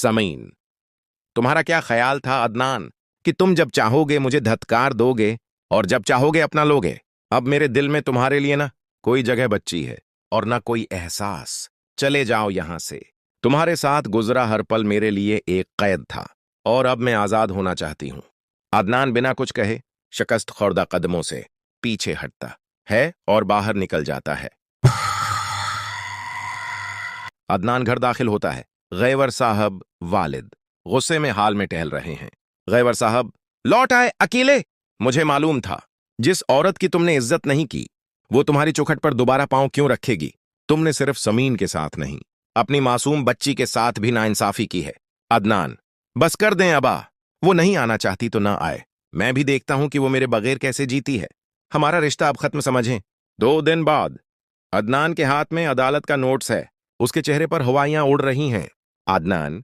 समीन, तुम्हारा क्या ख्याल था अदनान कि तुम जब चाहोगे मुझे धत्कार दोगे और जब चाहोगे अपना लोगे। अब मेरे दिल में तुम्हारे लिए ना कोई जगह बच्ची है और ना कोई एहसास। चले जाओ यहां से। तुम्हारे साथ गुजरा हर पल मेरे लिए एक कैद था और अब मैं आजाद होना चाहती हूं। अदनान बिना कुछ कहे शिकस्त खुर्दा कदमों से पीछे हटता है और बाहर निकल जाता है। अदनान घर दाखिल होता है। गैवर साहब वालिद गुस्से में हाल में टहल रहे हैं। गैवर साहब, लौट आए अकेले। मुझे मालूम था जिस औरत की तुमने इज्जत नहीं की वो तुम्हारी चौखट पर दोबारा पांव क्यों रखेगी। तुमने सिर्फ समीन के साथ नहीं अपनी मासूम बच्ची के साथ भी नाइंसाफी की है। अदनान, बस कर दें अबा। वो नहीं आना चाहती तो ना आए। मैं भी देखता हूं कि वो मेरे बगैर कैसे जीती है। हमारा रिश्ता अब खत्म समझें। 2 दिन बाद अदनान के हाथ में अदालत का नोट्स है। उसके चेहरे पर हवाइयां उड़ रही हैं। अदनान,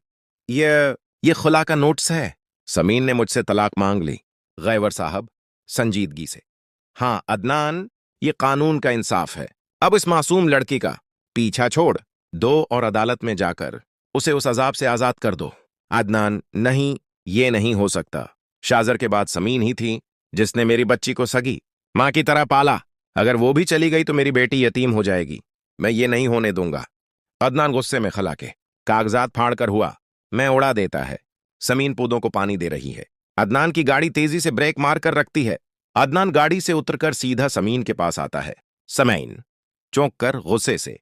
ये खुला का नोट्स है। समीन ने मुझसे तलाक मांग ली। गैवर साहब संजीदगी से, हाँ अदनान, ये कानून का इंसाफ है। अब इस मासूम लड़की का पीछा छोड़ दो और अदालत में जाकर उसे उस अजाब से आजाद कर दो। अदनान, नहीं, ये नहीं हो सकता। शाजर के बाद समीन ही थी जिसने मेरी बच्ची को सगी मां की तरह पाला। अगर वो भी चली गई तो मेरी बेटी यतीम हो जाएगी। मैं ये नहीं होने दूंगा। अदनान गुस्से में खला के कागजात फाड़ कर हुआ मैं उड़ा देता है। समीन पौधों को पानी दे रही है। अदनान की गाड़ी तेजी से ब्रेक मार कर रखती है। अदनान गाड़ी से उतरकर सीधा समीन के पास आता है। समीन चौंक कर गुस्से से,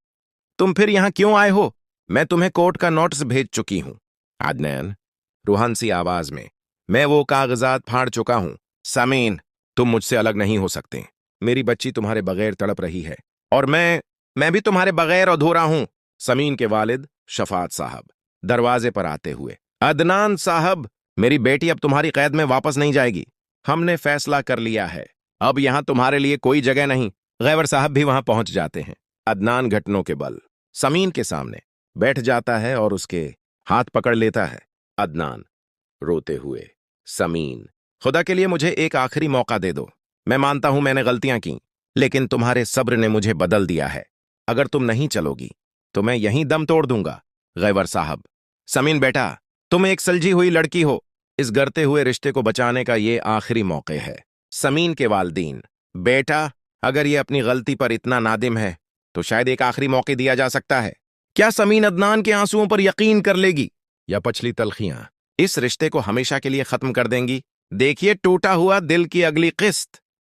तुम फिर यहां क्यों आए हो? मैं तुम्हें कोर्ट का नोटिस भेज चुकी हूं। अदनान रूहान सी आवाज में, मैं वो कागजात फाड़ चुका हूं। समीन, तुम मुझसे अलग नहीं हो सकते। मेरी बच्ची तुम्हारे बगैर तड़प रही है और मैं भी तुम्हारे बगैर अधूरा हूं। समीन के वालिद शफात साहब दरवाजे पर आते हुए, अदनान साहब, मेरी बेटी अब तुम्हारी कैद में वापस नहीं जाएगी। हमने फैसला कर लिया है। अब यहां तुम्हारे लिए कोई जगह नहीं। गैवर साहब भी वहां पहुंच जाते हैं। अदनान घटनों के बल समीन के सामने बैठ जाता है और उसके हाथ पकड़ लेता है। अदनान रोते हुए, समीन, खुदा के लिए मुझे एक आखिरी मौका दे दो। मैं मानता हूं मैंने गलतियां की, लेकिन तुम्हारे सब्र ने मुझे बदल दिया है। अगर तुम नहीं चलोगी तो मैं यहीं दम तोड़ दूंगा। गैवर साहब, समीन बेटा, तुम एक सलझी हुई लड़की हो। इस गरते हुए रिश्ते को बचाने का ये आखिरी मौके है। समीन के वालदीन, बेटा, अगर ये अपनी गलती पर इतना नादिम है तो शायद एक आखिरी मौके दिया जा सकता है। क्या समीन अदनान के आंसुओं पर यकीन कर लेगी या पछली तलखियां इस रिश्ते को हमेशा के लिए खत्म कर देंगी? देखिए टूटा हुआ दिल की अगली किस्त।